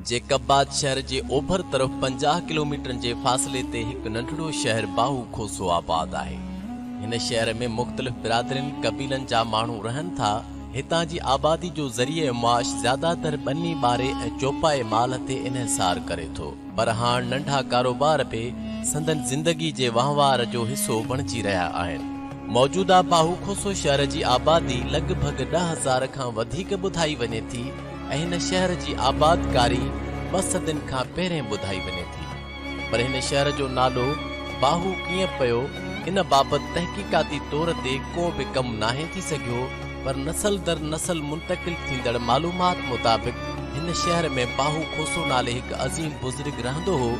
जेकबाद शहर के ओभर तरफ 50 किलोमीटर के फासले ते एक नंढड़ो शहर बाहू खोसो आबाद है। इन शहर में मुख्तलिफ बिरादरिन कबीलन जा मानू रहन था। हितां जी आबादी जो जरिए मुआश ज्यादातर बनी बारे चौपाए माल ते इन्हिसार करे थो, पर हाँ नंढा कारोबार पे संदन जिंदगी जे वहवार जो हिस्सो बणजी रहा आहिनि। मौजूदा बाहू खोसो शहर की आबादी लगभग 10,000 खां वधीक बुधाई वने थी। इन शहर की आबादकारी 2 सदिन खां पहिरें बुधाई वने थी, पर इन शहर जो नालो बाहू किए पयो इन बाबत तहकीकाती तौर ते को भी कम नाहे थी सघियो, पर नस्ल दर नस्ल मुंतकिल थींदड़ मालूमात मुताबिक इन शहर में बाहू खोसो नाले एक अजीम बुजुर्ग रहंदो हो,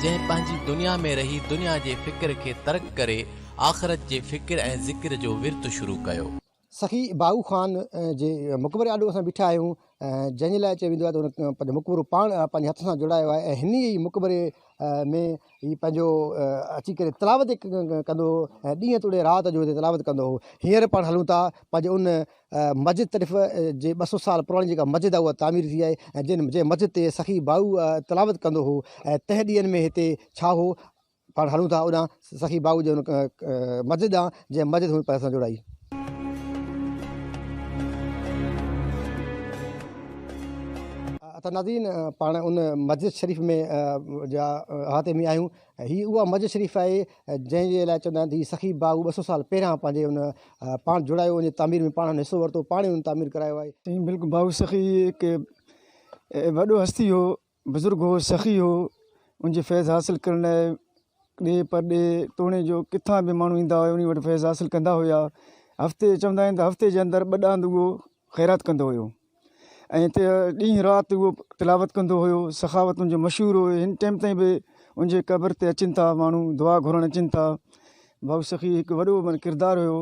जै पंहिंजी दुनिया में रही दुनिया के फिक्र के तर्क करे आखिरत के फिक्र ए जिक्र जो विर्त शुरू कयो। सखी बाहू खान जे मकबरे आॾो असां बीठा आहियूं, जंहिंजे लाइ चयो वेंदो आहे त हुन पंहिंजो मकबरो पाण पंहिंजे हथ सां जुड़ायो आहे। ऐं हिन ई मकबरे में ही पंहिंजो अची करे तलावत कंदो हो ऐं ॾींहं तोड़े राति जो हिते तलावत कंदो हो। हींअर पाण हलूं था पंहिंजे उन मस्जिद तर्फ़ जे 200 साल पुराणी जेका मस्जिद आहे उहा तामीर थी आहे, ऐं जंहिं मस्जिद ते सखी बाहू तलावत कंदो हो। ऐं तह ॾींहंनि में हिते छा हो, पाण हलूं था ओॾां सखी बाहू जो मस्जिद आहे, जंहिं मस्जिद हुन पाण सां जुड़ाई। त नाज़रीन पाण उन मस्जिद शरीफ़ में जा अहाते में आहियूं। ही उहा मस्जिद शरीफ़ आहे जंहिंजे लाइ चवंदा आहिनि त सखी बाहू 200 साल पहिरियां पंहिंजे उन पाण जुड़ायो, उन तामीर में पाण हिसो वरितो, पाण उन तामीर करायो आहे। बिल्कुलु बाहू सखी हिकु वॾो हस्ती हो, बुज़ुर्ग हो, सखी हो। उनजे फैज़ हासिल करण लाइ ॾे परॾे तोड़े जो किथां बि माण्हू ईंदा हुआ, उन वटि फैज़ हासिल कंदा हुआ। हफ़्ते चवंदा आहिनि त हफ़्ते जे अंदरि 2 ॾांद उहो ख़ैरात कंदो हुयो ऐं हिते ॾींहुं राति उहो तिलावत कंदो हुयो। सखावत उनजो मशहूरु हुयो। हिन टाइम ताईं बि उनजे क़बर ते अचनि था माण्हू, दुआ घुरण अचनि था। बाहू सखी हिकु वॾो माना किरदारु हुयो।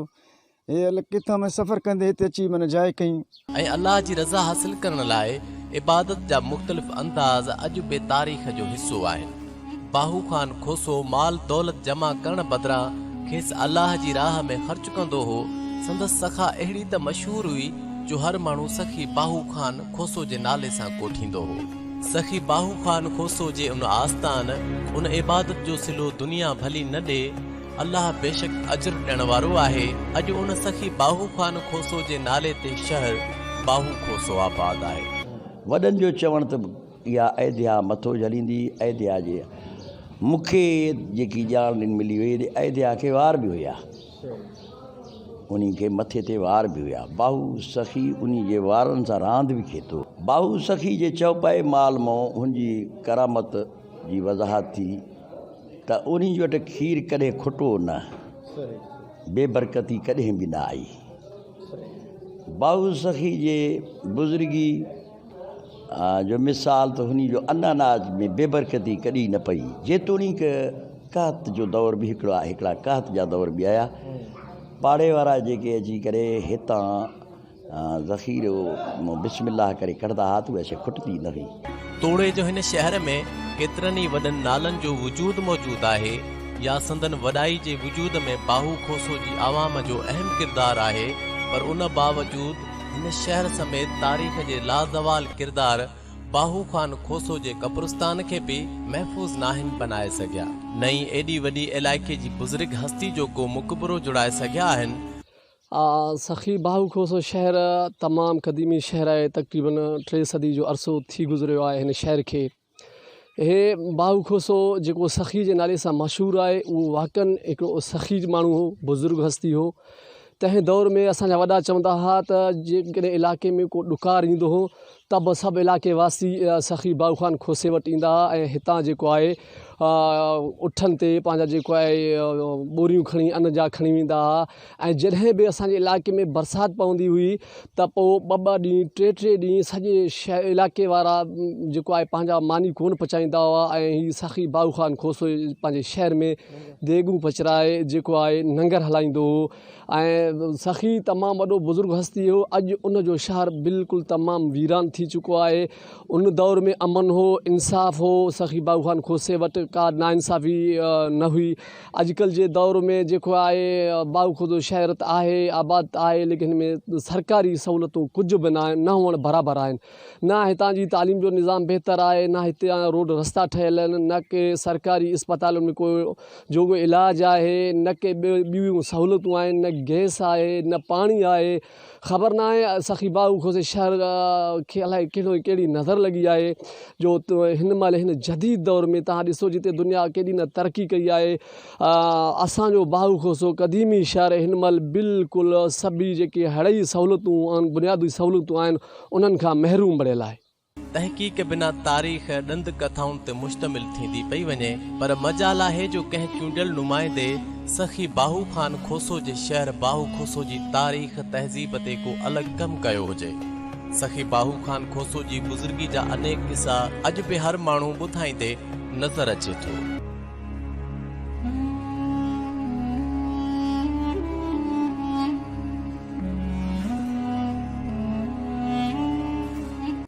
हे अलॻि किथां में सफ़र कंदे हिते अची माना जाइ कई ऐं अल्लाह जी रज़ा हासिल करण लाइ इबादत जा मुख़्तलिफ़ अंदाज़ अॼु बि तारीख़ जो हिस्सो आहिनि। बाहू खान खोसो माल दौलत जमा करण बदिरां खेसि अल्लाह जी राह में ख़र्च कंदो हो। संदसि सखा अहिड़ी त मशहूरु हुई जो हर माण्हू सखी बाहू खान खोसो जे नाले सां कोठींदो हो। सखी बाहू खान खोसो जे उन आस्थान उन इबादत जो सिलो दुनिया भली न ॾे, अल्लाह बेशक अजर ॾियण वारो आहे। अॼु उन सखी बाहू खान खोसो जे नाले ते शहर बाहू खोसो आबाद आहे। वॾनि जो चवण त इहा अयोध्या मथो झलींदी। अयोध्या जे मूंखे जेकी ॼाण मिली हुई अयोध्या खे वार बि हुया, उन्ही के मथे ते वार भी हुआ। बाहू सखी उन्ही जे वारनि सां रांदि बि खे थो। बाहू सखी जे चौपाए माल मां हुनजी करामत जी वज़ाहत थी त उन्ही वटि खीर कॾहिं खुटो न, बेबरकती कॾहिं बि न आई। बाहू सखी जे बुज़ुर्गी जो मिसाल त हुनी जो अनाज में बेबरकती कॾहिं न पई। जेतोणीक कहत जो दौर बि हिकिड़ा कहत जा दौर बि आया। पाड़े वारा जेके अची करे हितां ज़ख़ीरो बिस्मिल्लाह करे कढंदा हुआ त उहा शइ खुटंदी न हुई। तोड़े जो हिन शहर में केतिरनि ई वॾनि नालनि जो वजूद मौजूदु आहे, या संदन वॾाई जे वजूद में बाहू खोसो जी आवाम जो अहम किरदारु आहे, पर उन बावजूद हिन शहर समेत तारीख़ जे लाज़वाल किरदार बाहू खान खोसो जे कब्रिस्तान के भी महफूज नाहिन बनाए सघिया। नई एडी वडी इलाइके जी बुजुर्ग हस्ती जो को मुकबरो जुड़ाए सघिया आहिनि। सखी बाहू खोसो शहर तमाम क़दीमी शहर है। तकरीबन 3 सदी जो अरसो थी गुजरियो आहे हिन शहर के। हे बाहू खोसो जो सखी के नाले से मशहूर है, वो वाकन एक सखी मानू हो, बुजुर्ग हस्ती हो। तंहिं दौर में असांजा वॾा चवंदा हुआ त जेकॾहिं इलाइक़े में को ॾुकार ईंदो हो त बि सभु इलाइक़े वासी सखी बाहू ख़ान खोसे वटि ईंदा ऐं हितां जेको आहे उठनि ते पंहिंजा जेको आहे ॿोरियूं खणी अन्न जा खणी वेंदा हुआ। ऐं जॾहिं बि असांजे इलाइक़े में बरसाति पवंदी हुई त पोइ ॿ ॾींहं टे ॾींहं सॼे इलाइक़े वारा जेको आहे पंहिंजा मानी कोन पचाईंदा हुआ ऐं हीअ सखी बाहू ख़ान खोसो पंहिंजे शहर में देगूं पचराए जेको आहे लंगर हलाईंदो हो। ऐं सखी तमामु वॾो बुज़ुर्ग हस्ती हो। अॼु उनजो शहर बिल्कुलु तमामु वीरान थी चुको आहे। उन दौर में अमन हो, इंसाफ़ हो, सखी बाहू ख़ान खोसे वटि का नाइंसाफ़ी न हुई। अॼुकल्ह जे दौर में जेको आहे बाहू खोसो शहर त आहे, आबाद त आहे, लेकिन हिन में सरकारी सहूलियतूं कुझु बि न आहिनि, न हुअण बराबरि आहिनि। न हितां जी तालीम जो निज़ाम बहितर आहे, न हिते रोड रस्ता ठहियल आहिनि, न के सरकारी अस्पतालुनि में कोई जोॻो इलाजु आहे, न के ॿियूं सहूलियतूं आहिनि, न गैस आहे, न पाणी आहे। ख़बर न आहे सखी बाहू खोसे शहर खे अलाए कहिड़ी नज़र लॻी आहे जो हिन महिल हिन जदीद दौर में तव्हां ॾिसो जिते दुनिया केॾी न तरक़ी कई आहे। असांजो बाहू खोसो क़दीमी शहर हिन महिल बिल्कुलु सभई जेके हड़ई सहूलियतूं आहिनि, बुनियादी सहूलियतूं आहिनि, उन्हनि खां महरूम बणियल आहे। तहक़ीक़ बिना तारीख़ ॾंद कथाउनि ते मुश्तमिल थींदी पई वञे, पर मजाल आहे जो कंहिं चूंडियल नुमाइंदे सखी बाहू ख़ान खोसो जे शहर बाहू खोसो जी तारीख़ तहज़ीब ते को अलॻि कमु कयो हुजे। सखी बाहू ख़ान खोसो जी बुज़ुर्गी जा अनेक किस्सा अॼु बि हर माण्हू ॿुधाईंदे नज़र अचे थो।